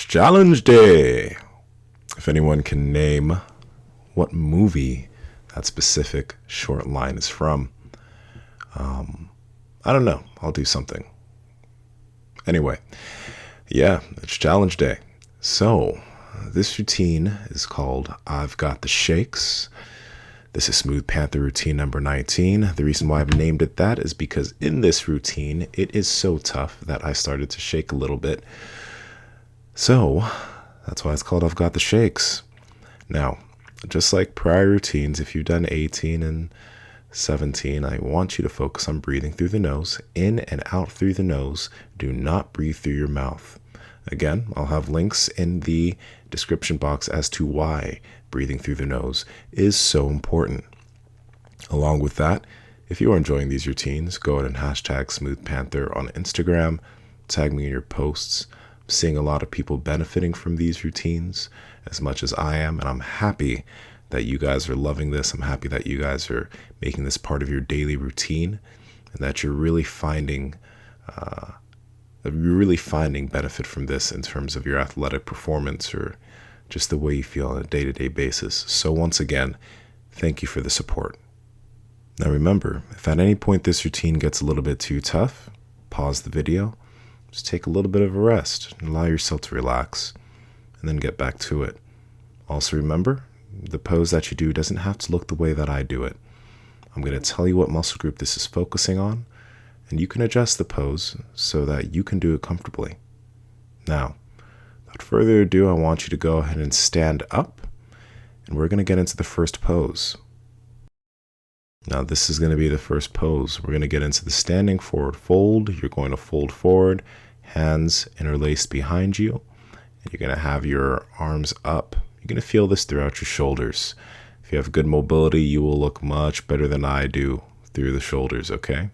Challenge Day. If anyone can name what movie that specific short line is from, I don't know. I'll do something. Anyway, yeah, it's Challenge Day. So, this routine is called I've Got the Shakes. This is Smooth Panther routine number 19. The reason why I've named it that is because in this routine, it is so tough that I started to shake a little bit. So, that's why it's called I've Got the Shakes. Now, just like prior routines, if you've done 18 and 17, I want you to focus on breathing through the nose, in and out through the nose. Do not breathe through your mouth. Again, I'll have links in the description box as to why breathing through the nose is so important. Along with that, if you are enjoying these routines, go ahead and hashtag Smooth Panther on Instagram, tag me in your posts. I'm seeing a lot of people benefiting from these routines as much as I am, and I'm happy that you guys are loving this. I'm happy that you guys are making this part of your daily routine and that you're really finding benefit from this in terms of your athletic performance or just the way you feel on a day-to-day basis. So once again, thank you for the support. Now remember, if at any point this routine gets a little bit too tough, pause the video, just take a little bit of a rest and allow yourself to relax and then get back to it. Also remember, the pose that you do doesn't have to look the way that I do it. I'm going to tell you what muscle group this is focusing on, and you can adjust the pose so that you can do it comfortably. Now, without further ado, I want you to go ahead and stand up, and we're going to get into the first pose. Now, this is going to be the first pose. We're going to get into the standing forward fold. You're going to fold forward, hands interlaced behind you, and you're going to have your arms up. You're going to feel this throughout your shoulders. If you have good mobility, you will look much better than I do through the shoulders, okay?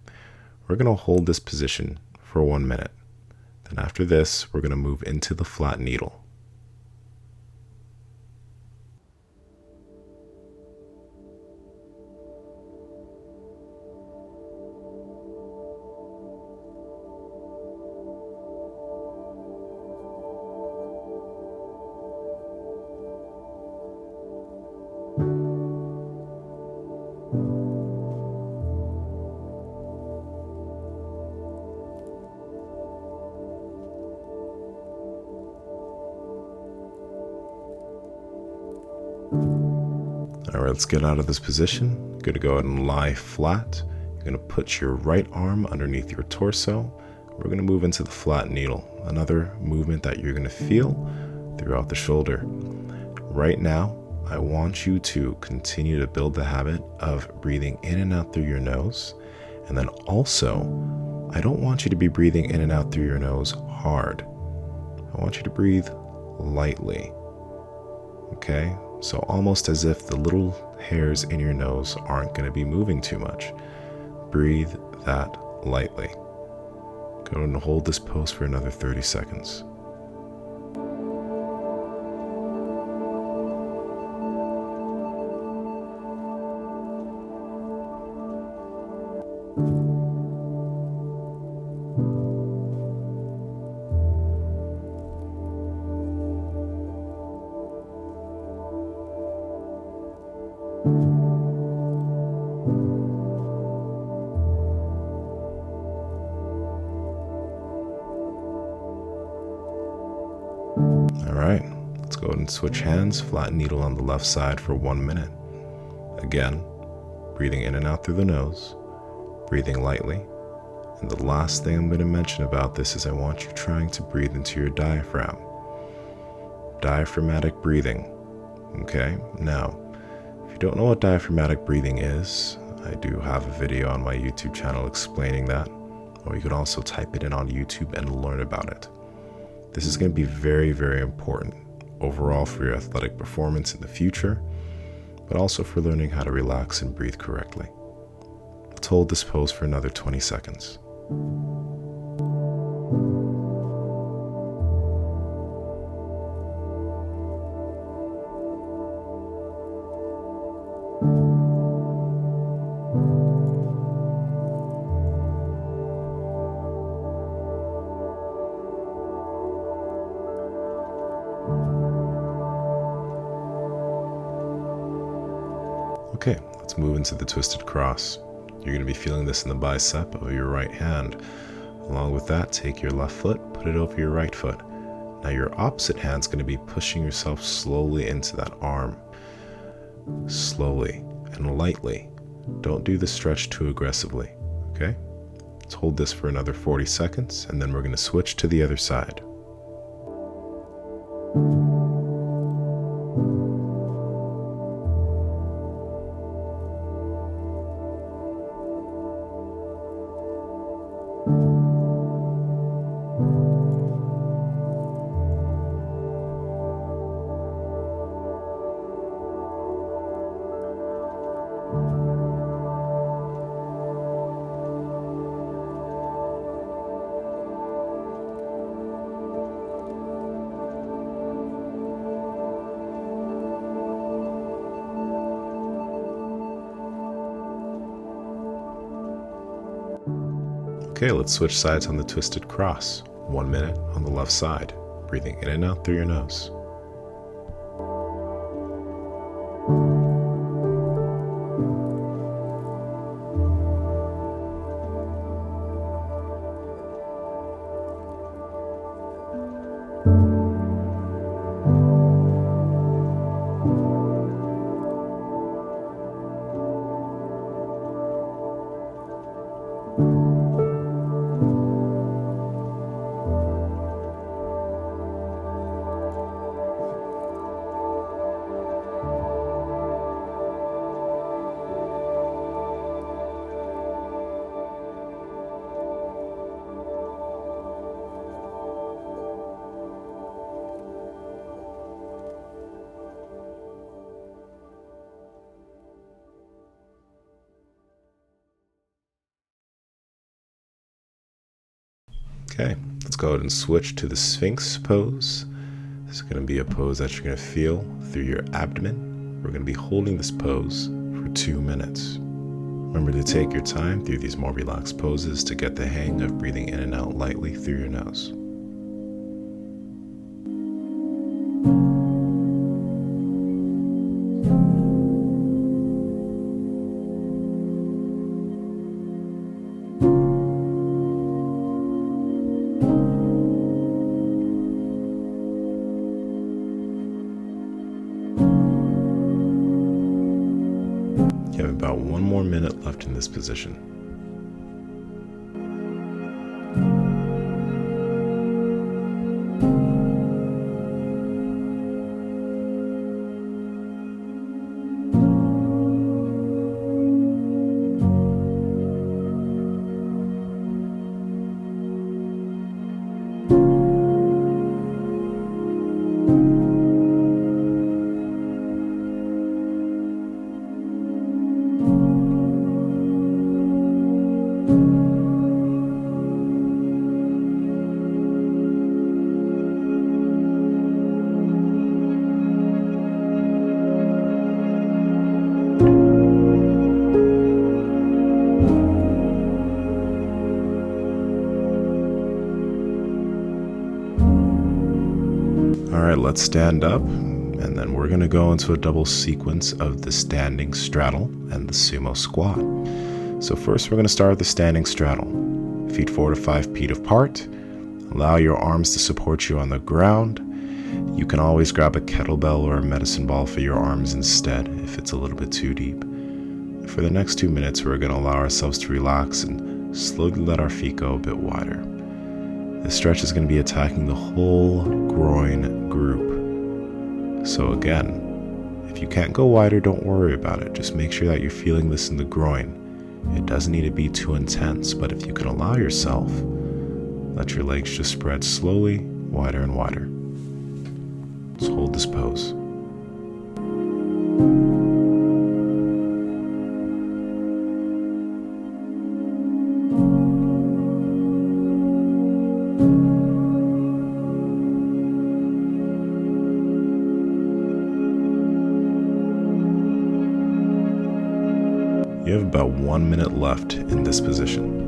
We're going to hold this position for 1 minute. Then after this, we're going to move into the flat needle. All right, let's get out of this position. You're going to go ahead and lie flat. You're going to put your right arm underneath your torso. We're going to move into the flat needle, another movement that you're going to feel throughout the shoulder. Right now, I want you to continue to build the habit of breathing in and out through your nose. And then also, I don't want you to be breathing in and out through your nose hard. I want you to breathe lightly. Okay? So almost as if the little hairs in your nose aren't going to be moving too much. Breathe that lightly. Go and hold this pose for another 30 seconds. All right, let's go ahead and switch hands. Flat needle on the left side for 1 minute. Again, breathing in and out through the nose, breathing lightly. And the last thing I'm going to mention about this is I want you trying to breathe into your diaphragm. Diaphragmatic breathing. Okay, now, if you don't know what diaphragmatic breathing is, I do have a video on my YouTube channel explaining that, or you could also type it in on YouTube and learn about it. This is going to be very, very important overall for your athletic performance in the future, but also for learning how to relax and breathe correctly. Let's hold this pose for another 20 seconds. let's move into the twisted cross. You're going to be feeling this in the bicep of your right hand. Along with that, take your left foot, put it over your right foot. Now your opposite hand's going to be pushing yourself slowly into that arm. Slowly and lightly. Don't do the stretch too aggressively, okay? Let's hold this for another 40 seconds, and then we're going to switch to the other side. Okay, let's switch sides on the twisted cross. 1 minute on the left side, breathing in and out through your nose. Okay, let's go ahead and switch to the Sphinx Pose. This is going to be a pose that you're going to feel through your abdomen. We're going to be holding this pose for 2 minutes. Remember to take your time through these more relaxed poses to get the hang of breathing in and out lightly through your nose. You have about 1 more minute left in this position. Alright, let's stand up, and then we're going to go into a double sequence of the standing straddle and the sumo squat. So first we're going to start with the standing straddle. Feet 4 to 5 feet apart. Allow your arms to support you on the ground. You can always grab a kettlebell or a medicine ball for your arms instead if it's a little bit too deep. For the next 2 minutes, we're going to allow ourselves to relax and slowly let our feet go a bit wider. This stretch is going to be attacking the whole groin group. So again, if you can't go wider, don't worry about it. Just make sure that you're feeling this in the groin. It doesn't need to be too intense, but if you can allow yourself, let your legs just spread slowly, wider and wider. Let's hold this pose. You have about 1 minute left in this position.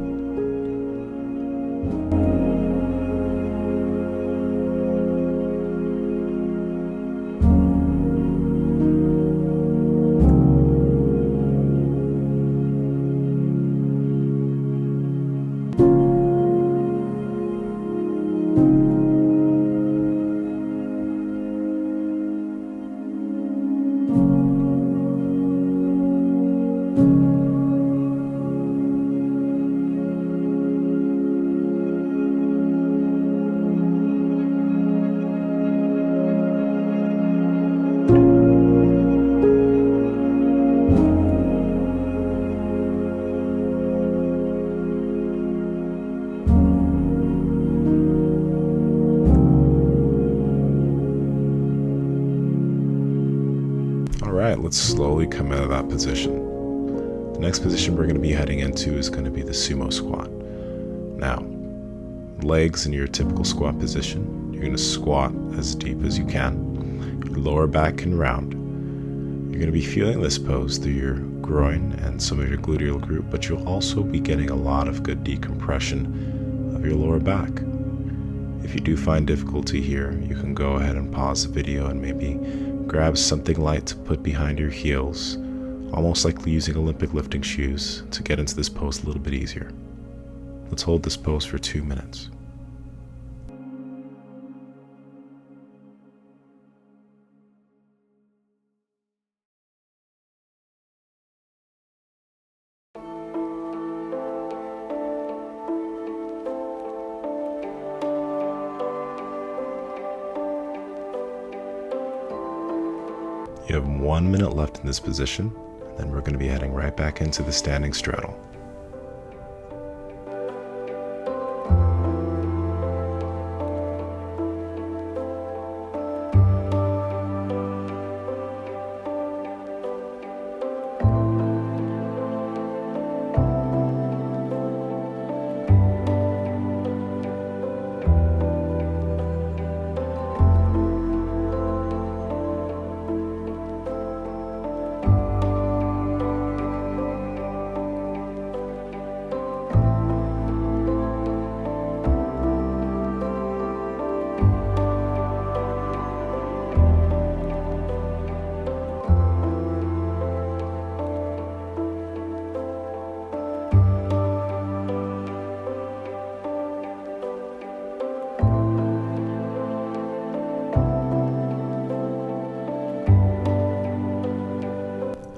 let's slowly come out of that position. The next position we're going to be heading into is going to be the sumo squat. Now, legs in your typical squat position. You're going to squat as deep as you can. Your lower back can round. You're going to be feeling this pose through your groin and some of your gluteal group, but you'll also be getting a lot of good decompression of your lower back. If you do find difficulty here, you can go ahead and pause the video and maybe grab something light to put behind your heels, almost like using Olympic lifting shoes to get into this pose a little bit easier. Let's hold this pose for 2 minutes. You have 1 minute left in this position, and then we're going to be heading right back into the standing straddle.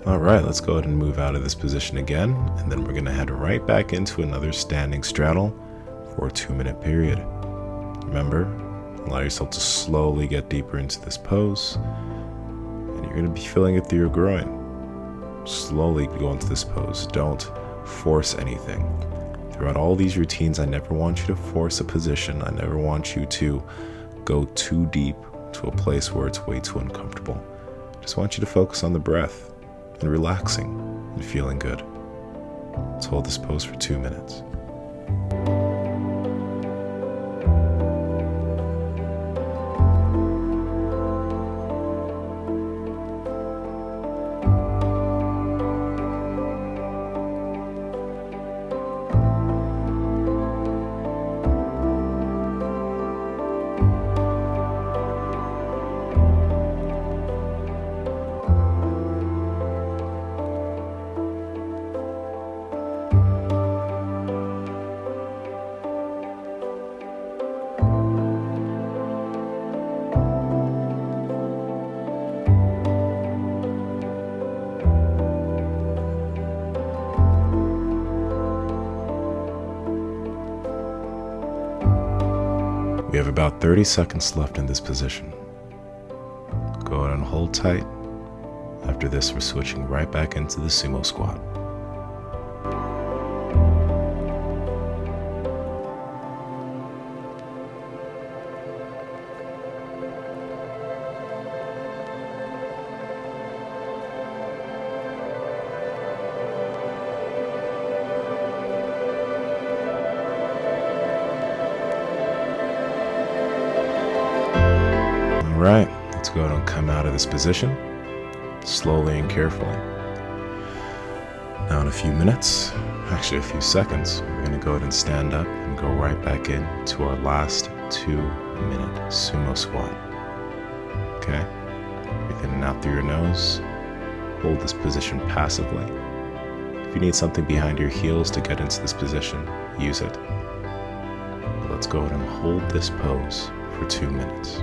Alright, let's go ahead and move out of this position again, and then we're going to head right back into another standing straddle for a 2-minute period. Remember, allow yourself to slowly get deeper into this pose, and you're going to be feeling it through your groin. Slowly go into this pose. Don't force anything. Throughout all these routines, I never want you to force a position. I never want you to go too deep to a place where it's way too uncomfortable. I just want you to focus on the breath and relaxing and feeling good. Let's hold this pose for 2 minutes. We have about 30 seconds left in this position. Go ahead and hold tight. After this, we're switching right back into the sumo squat. Alright, let's go ahead and come out of this position, slowly and carefully. Now in a few minutes, actually a few seconds, we're going to go ahead and stand up and go right back into our last 2-minute sumo squat. Okay? Breathe in and out through your nose. Hold this position passively. If you need something behind your heels to get into this position, use it. But let's go ahead and hold this pose for 2 minutes.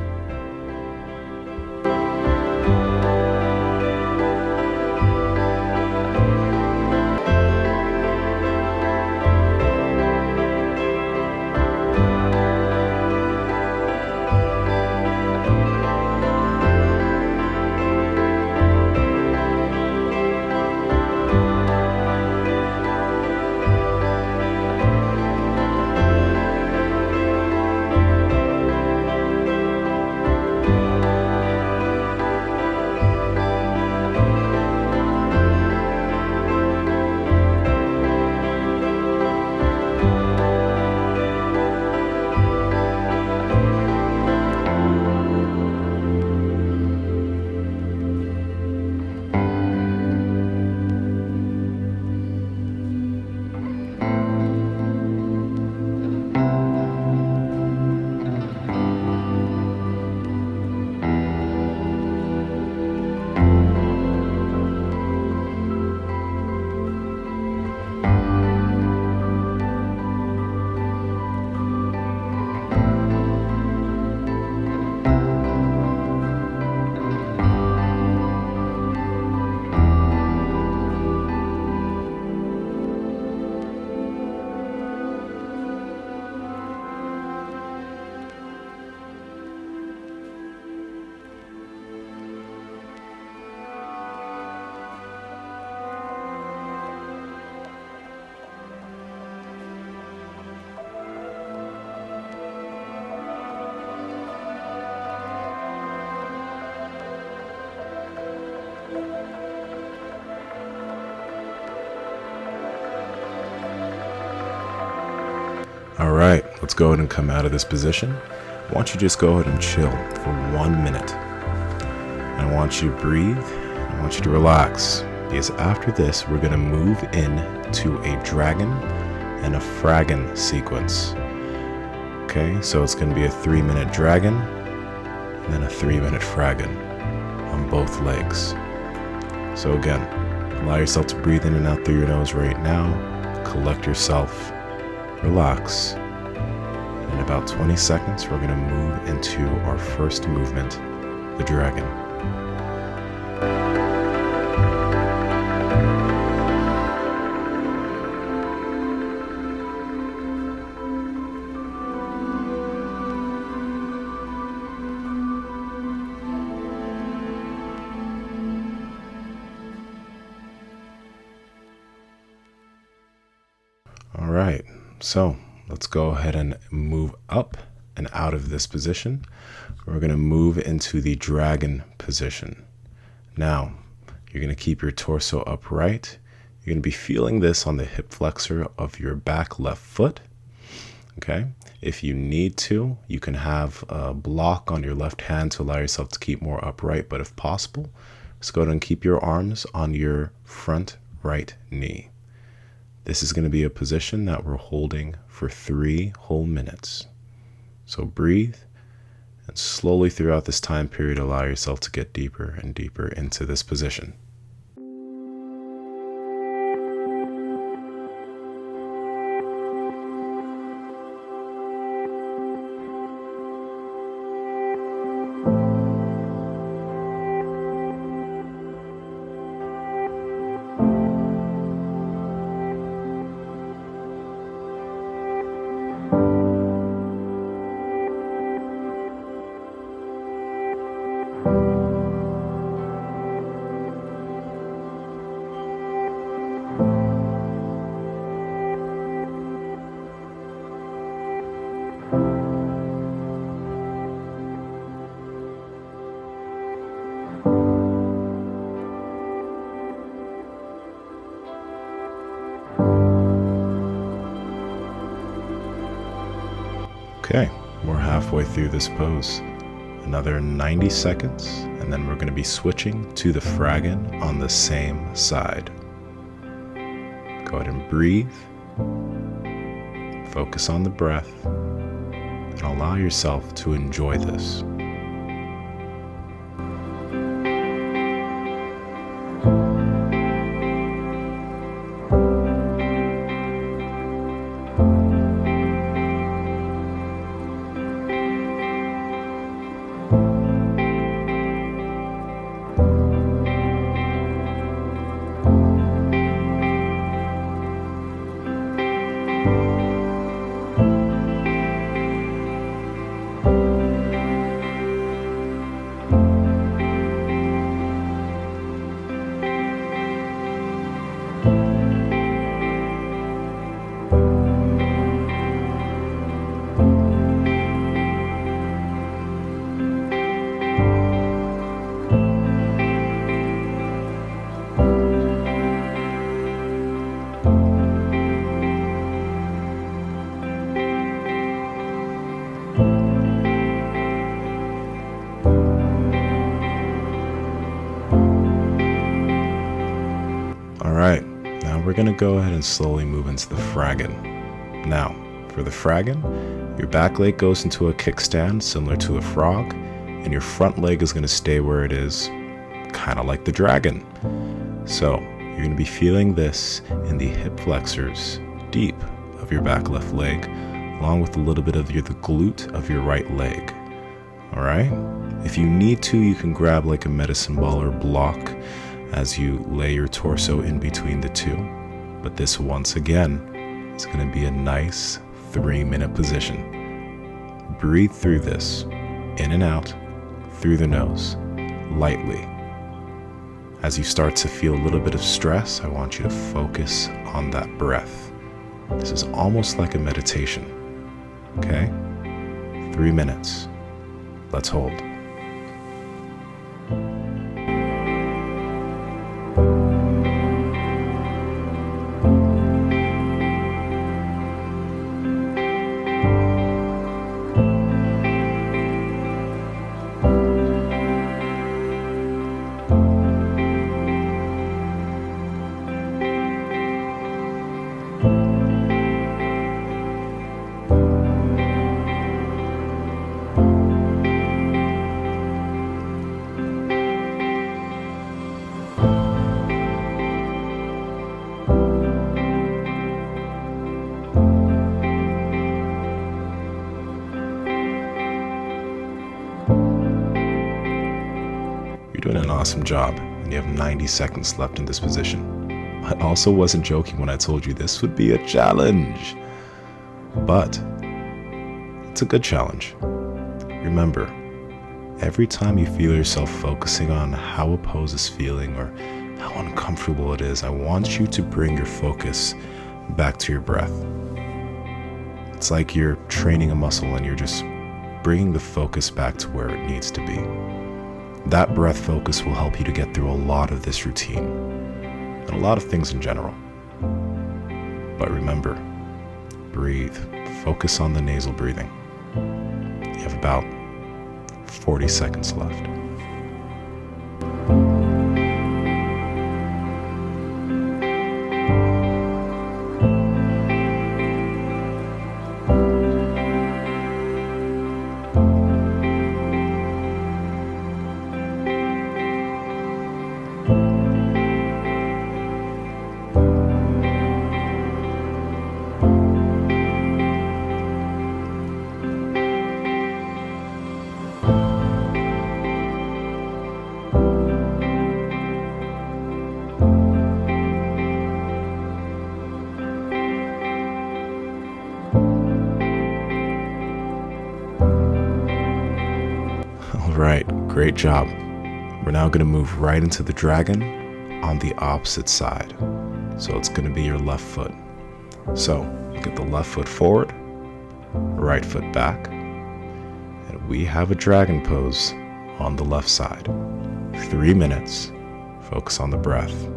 All right, let's go ahead and come out of this position. I want you to just go ahead and chill for 1 minute. I want you to breathe. I want you to relax, because after this, we're going to move into a dragon and a fragon sequence. Okay, so it's going to be a 3-minute dragon and then a 3-minute fragon on both legs. So again, allow yourself to breathe in and out through your nose right now. Collect yourself. Relax. In about 20 seconds, we're going to move into our first movement, the dragon. All right, so let's go ahead and move up and out of this position. We're going to move into the dragon position. Now, you're going to keep your torso upright. You're going to be feeling this on the hip flexor of your back left foot. Okay, if you need to, you can have a block on your left hand to allow yourself to keep more upright, but if possible, just go ahead and keep your arms on your front right knee. This is going to be a position that we're holding for 3 whole minutes. So breathe, and slowly throughout this time period, allow yourself to get deeper and deeper into this position. Okay, we're halfway through this pose. Another 90 seconds, and then we're going to be switching to the fragon on the same side. Go ahead and breathe. Focus on the breath, and allow yourself to enjoy this. Alright, now we're going to go ahead and slowly move into the fragon. Now, for the fragon, your back leg goes into a kickstand similar to a frog, and your front leg is going to stay where it is, kind of like the dragon. So, you're going to be feeling this in the hip flexors, deep of your back left leg, along with a little bit of the glute of your right leg. Alright? If you need to, you can grab like a medicine ball or block as you lay your torso in between the two. But this, once again, is going to be a nice 3-minute position. Breathe through this, in and out, through the nose, lightly. As you start to feel a little bit of stress, I want you to focus on that breath. This is almost like a meditation. Okay? 3 minutes. Let's hold. Awesome job. And you have 90 seconds left in this position. I also wasn't joking when I told you this would be a challenge. But it's a good challenge. Remember, every time you feel yourself focusing on how a pose is feeling or how uncomfortable it is, I want you to bring your focus back to your breath. It's like you're training a muscle and you're just bringing the focus back to where it needs to be. That breath focus will help you to get through a lot of this routine and a lot of things in general. But remember, breathe. Focus on the nasal breathing. You have about 40 seconds left. Alright, great job. We're now going to move right into the dragon on the opposite side. So it's going to be your left foot. So get the left foot forward, right foot back, and we have a dragon pose on the left side. 3 minutes. Focus on the breath.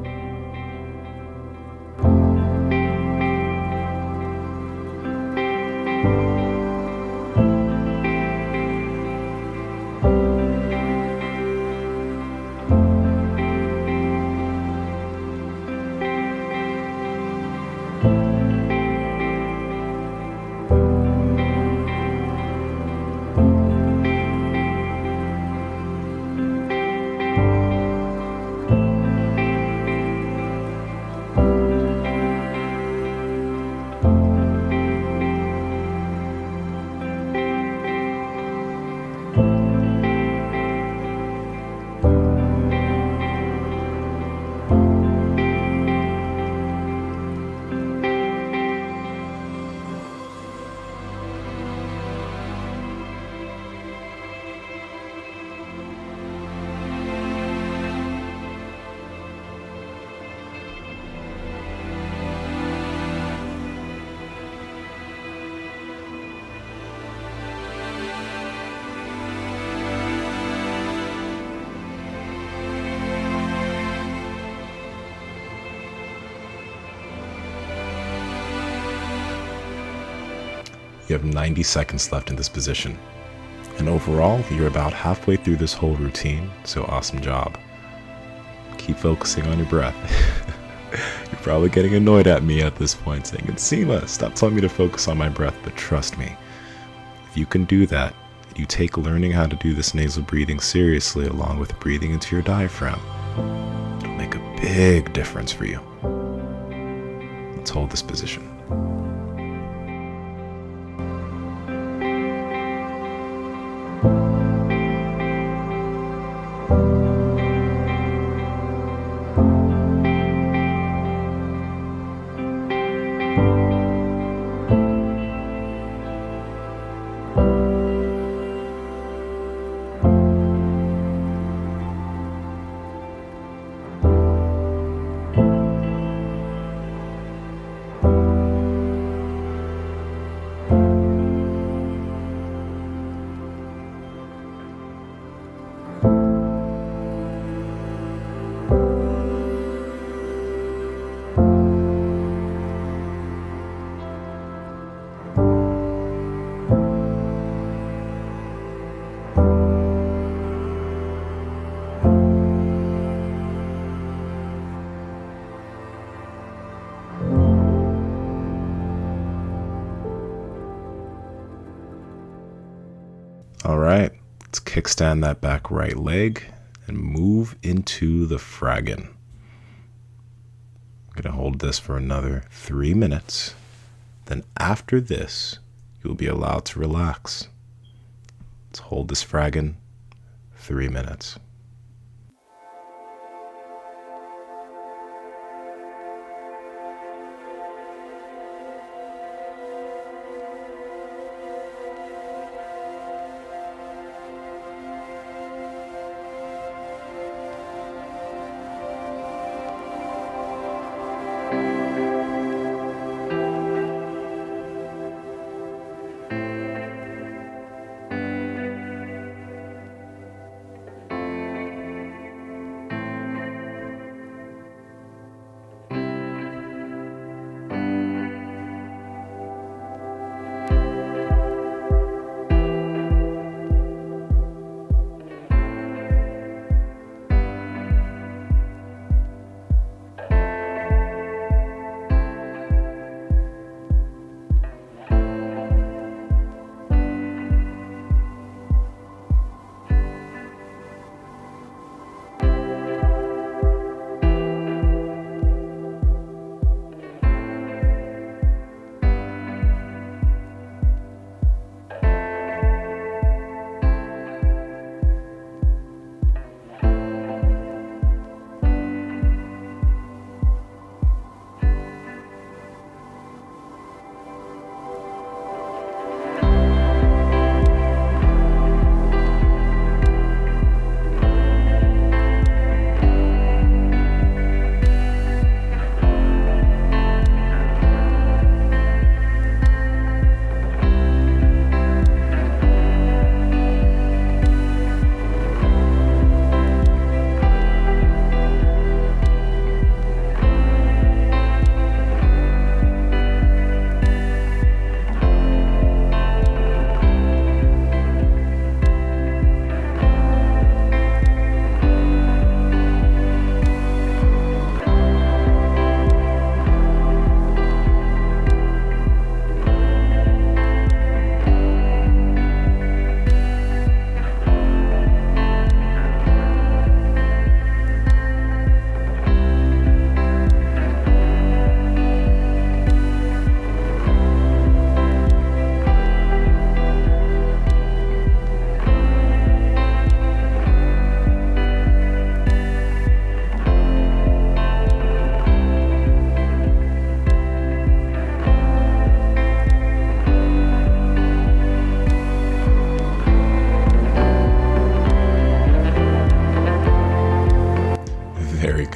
You have 90 seconds left in this position. And overall, you're about halfway through this whole routine, so awesome job. Keep focusing on your breath. You're probably getting annoyed at me at this point, saying, Nsima, stop telling me to focus on my breath, but trust me, if you can do that, you take learning how to do this nasal breathing seriously along with breathing into your diaphragm, it'll make a big difference for you. Let's hold this position. All right, let's kickstand that back right leg and move into the Fragan. I'm going to hold this for another 3 minutes. Then after this, you'll be allowed to relax. Let's hold this Fragan 3 minutes.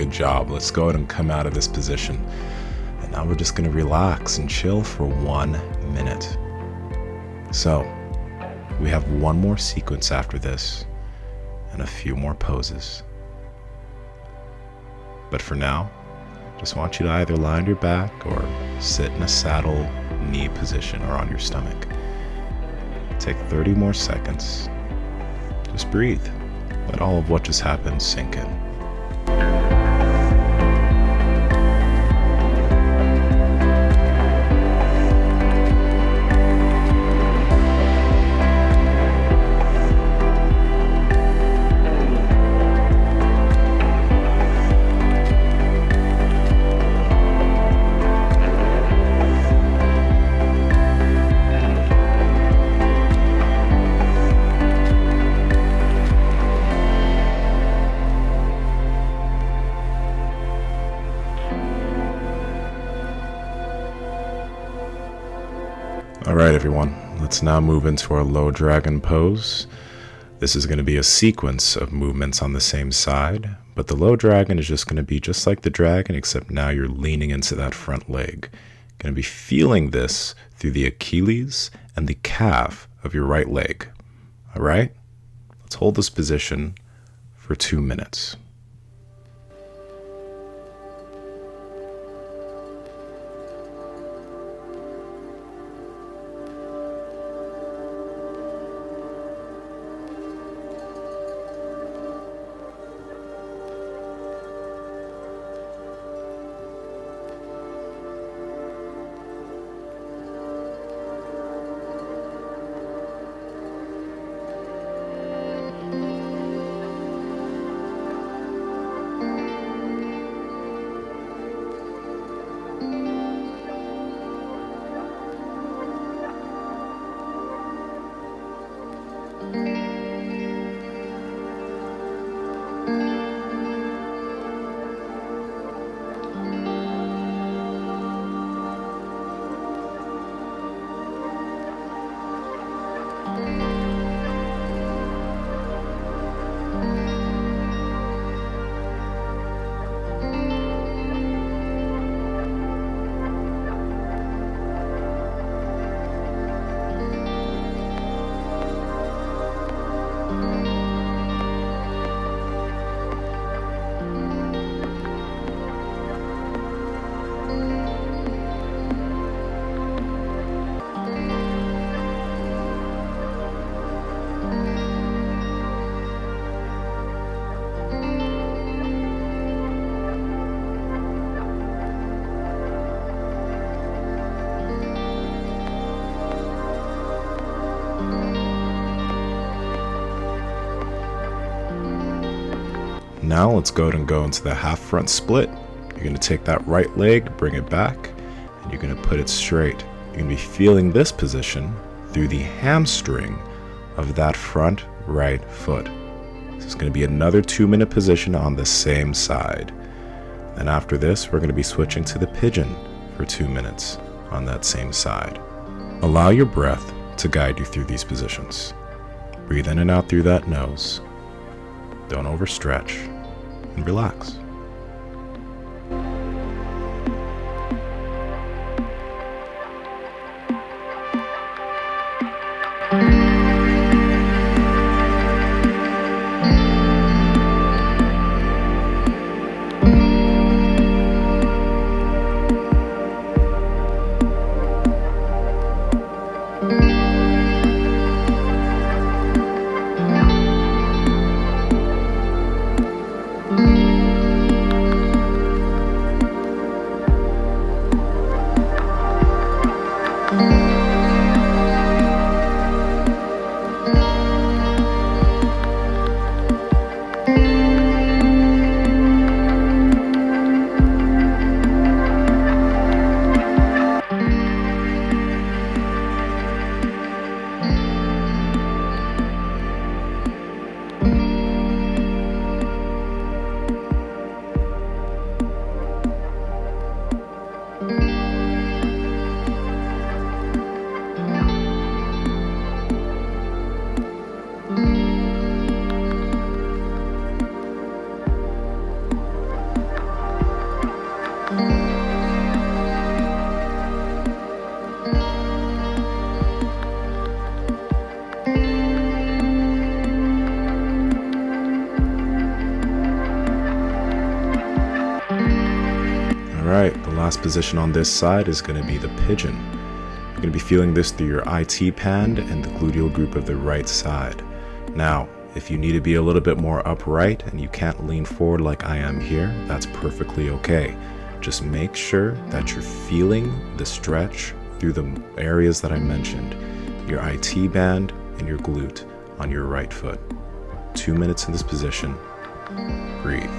Good job. Let's go ahead and come out of this position. And now we're just going to relax and chill for 1 minute. So, we have one more sequence after this and a few more poses. But for now, just want you to either lie on your back or sit in a saddle knee position or on your stomach. Take 30 more seconds. Just breathe. Let all of what just happened sink in. Alright everyone, let's now move into our low dragon pose. This is going to be a sequence of movements on the same side, but the low dragon is just going to be just like the dragon, except now you're leaning into that front leg. Going to be feeling this through the achilles and the calf of your right leg. Alright, let's hold this position for 2 minutes. Now let's go ahead and go into the half front split. You're going to take that right leg, bring it back, and you're going to put it straight. You're going to be feeling this position through the hamstring of that front right foot. This is going to be another 2-minute position on the same side. And after this, we're going to be switching to the pigeon for 2 minutes on that same side. Allow your breath to guide you through these positions. Breathe in and out through that nose. Don't overstretch, and relax. last position on this side is going to be the pigeon. You're going to be feeling this through your IT band and the gluteal group of the right side. Now, if you need to be a little bit more upright and you can't lean forward like I am here, that's perfectly okay. Just make sure that you're feeling the stretch through the areas that I mentioned, your IT band and your glute on your right foot. 2 minutes in this position. Breathe.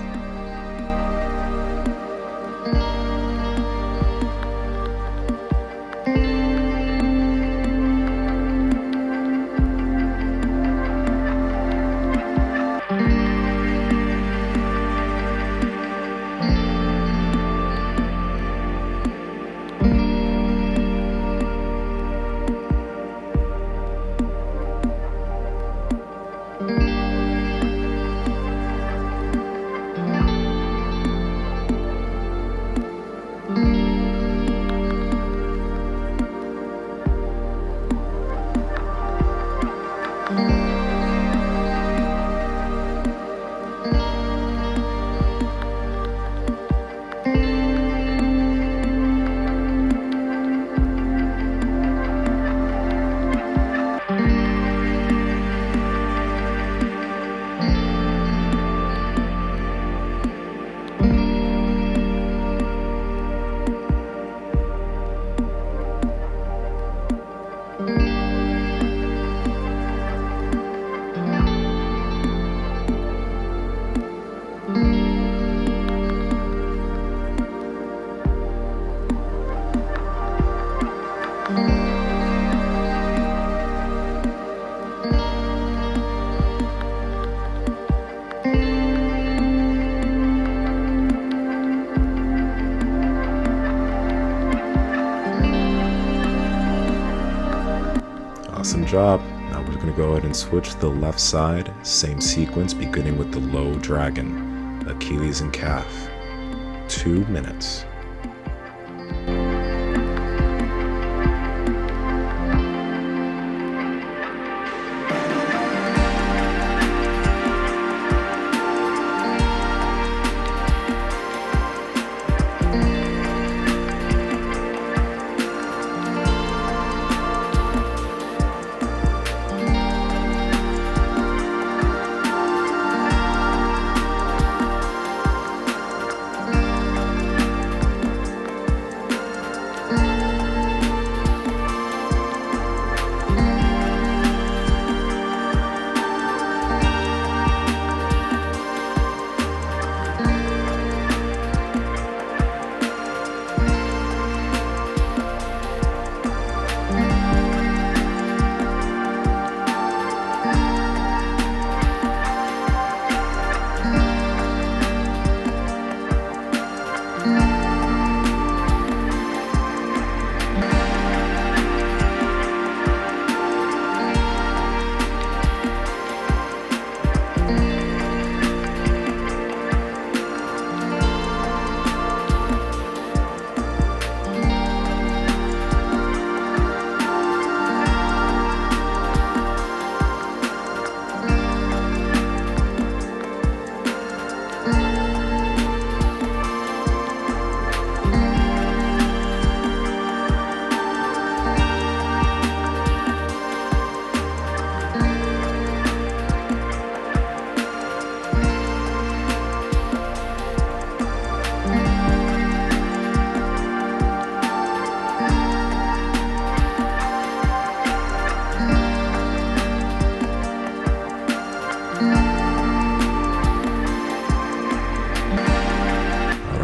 Awesome job. Now we're going to go ahead and switch to the left side. Same sequence, beginning with the low dragon, Achilles and calf. 2 minutes.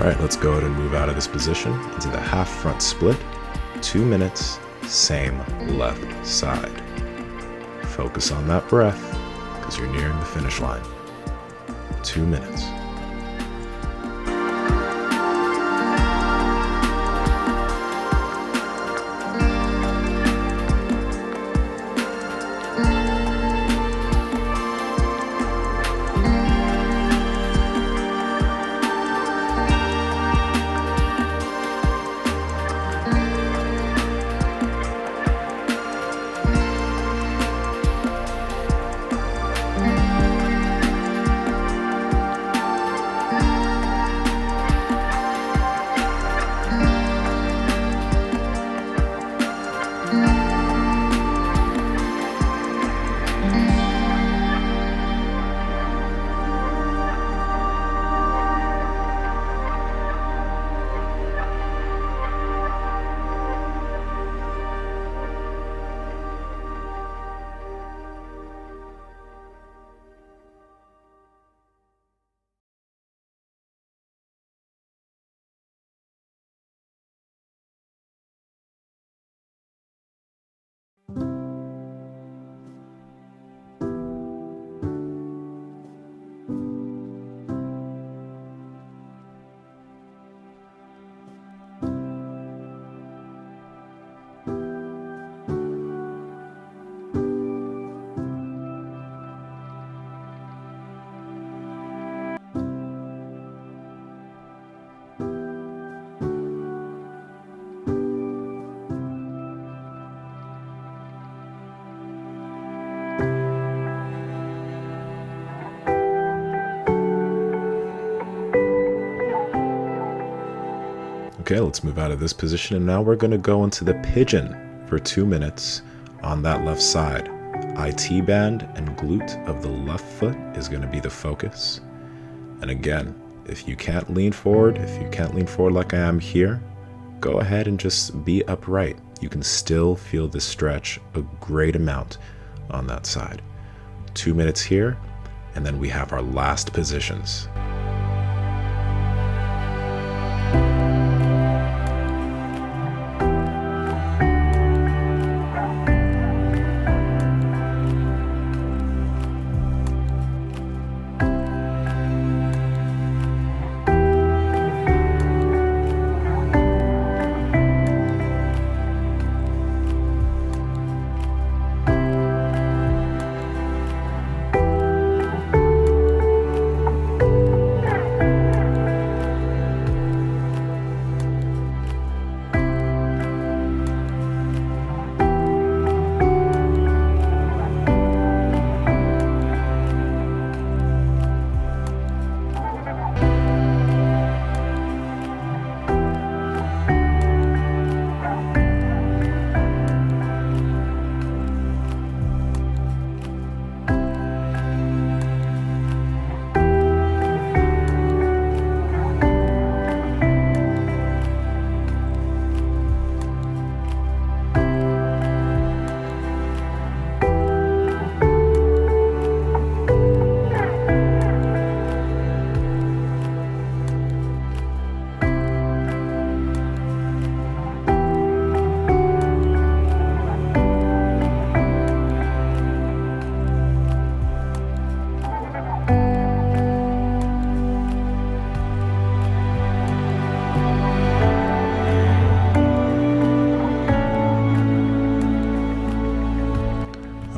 Alright, let's go ahead and move out of this position into the half front split. 2 minutes, same left side. Focus on that breath because you're nearing the finish line. 2 minutes. Okay, let's move out of this position, and now we're going to go into the pigeon for 2 minutes on that left side. IT band and glute of the left foot is going to be the focus. And again, if you can't lean forward, like I am here, go ahead and just be upright. You can still feel the stretch a great amount on that side. 2 minutes here, and then we have our last positions.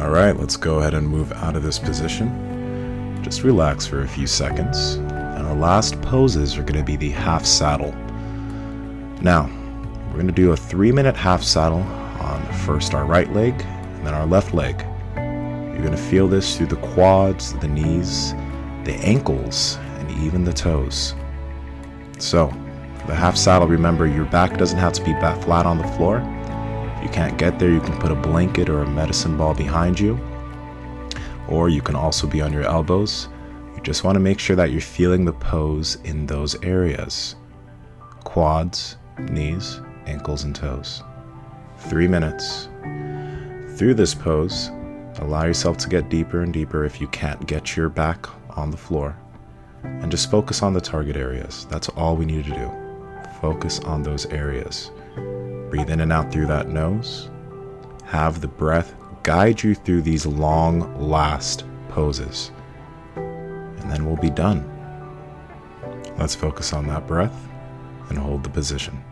Alright, let's go ahead and move out of this position. Just relax for a few seconds. And our last poses are going to be the half saddle. Now, we're going to do a 3-minute half saddle on first our right leg and then our left leg. You're going to feel this through the quads, the knees, the ankles, and even the toes. So, for the half saddle, remember your back doesn't have to be flat on the floor. If you can't get there, you can put a blanket or a medicine ball behind you, or you can also be on your elbows. You just want to make sure that you're feeling the pose in those areas: quads, knees, ankles, and toes. 3 minutes. Through this pose, allow yourself to get deeper and deeper if you can't get your back on the floor, and just focus on the target areas. That's all we need to do. Focus on those areas. Breathe in and out through that nose. Have the breath guide you through these long, last poses. And then we'll be done. Let's focus on that breath and hold the position.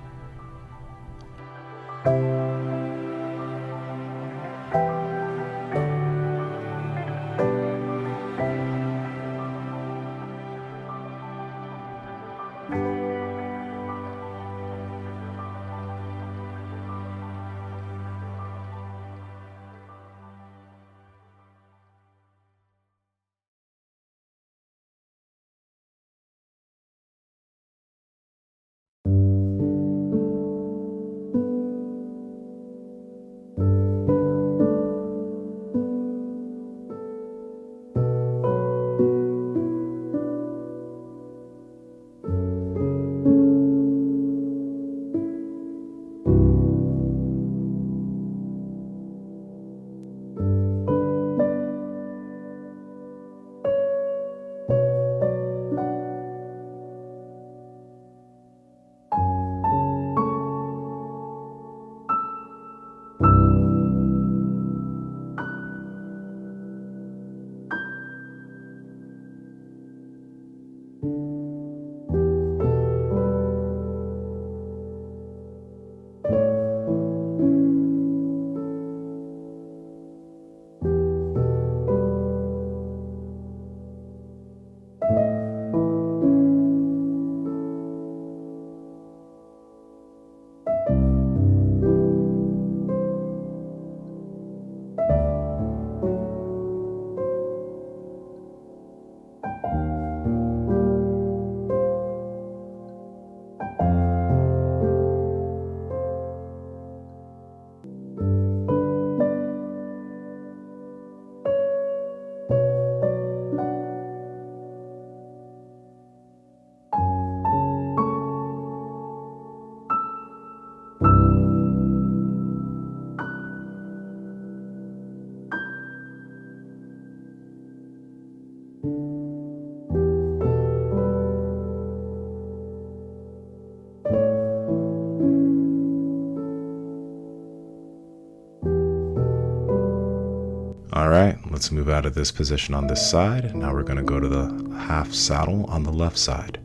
All right, let's move out of this position on this side. Now we're going to go to the half saddle on the left side.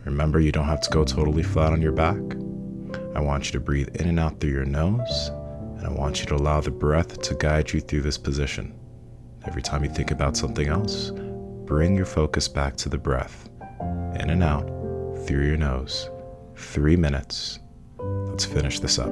Remember, you don't have to go totally flat on your back. I want you to breathe in and out through your nose, and I want you to allow the breath to guide you through this position. Every time you think about something else, bring your focus back to the breath. In and out through your nose. 3 minutes. Let's finish this up.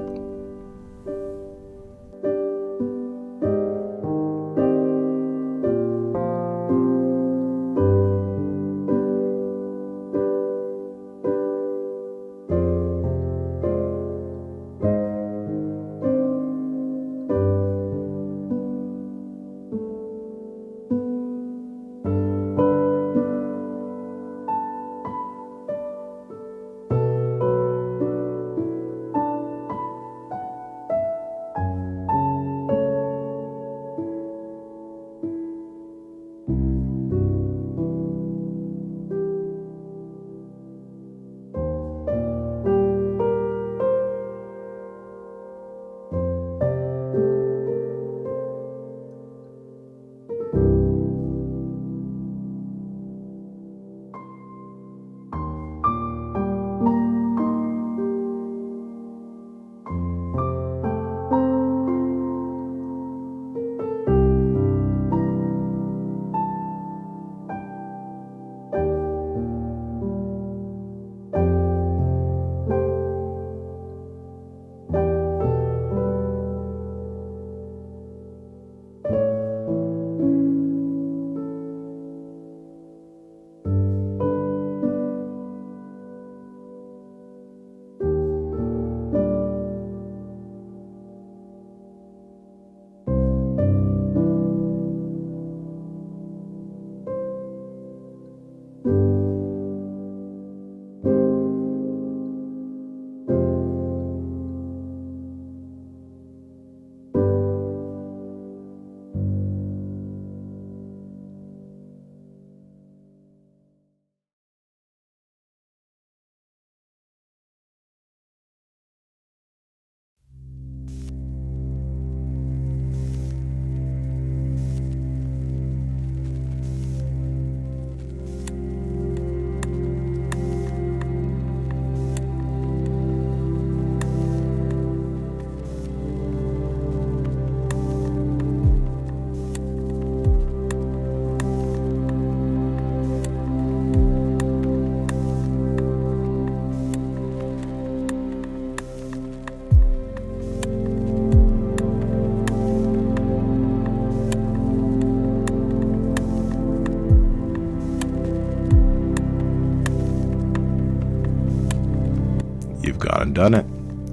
Gone and done it.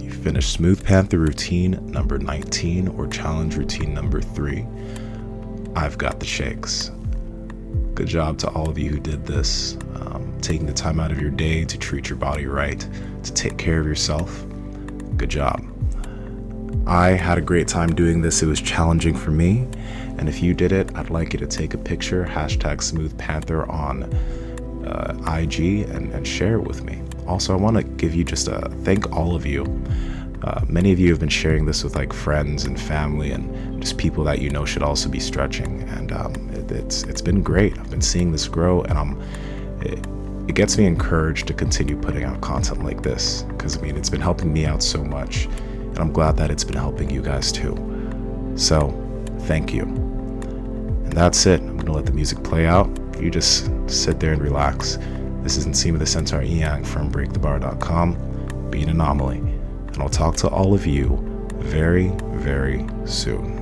You finished Smooth Panther routine number 19 or challenge routine number 3. I've got the shakes. Good job to all of you who did this, taking the time out of your day to treat your body right, to take care of yourself. Good job. I had a great time doing this. It was challenging for me, and if you did it, I'd like you to take a picture, #Smooth Panther on IG and share it with me. Also, I want to give you just a thank all of you. Many of you have been sharing this with like friends and family and just people that you know should also be stretching. And it's been great. I've been seeing this grow, and it gets me encouraged to continue putting out content like this, because I mean, it's been helping me out so much, and I'm glad that it's been helping you guys too. So thank you. And that's it. I'm gonna let the music play out. You just sit there and relax. This is Nsima the Centaur Inyang from breakthebar.com. Be an anomaly. And I'll talk to all of you very, very soon.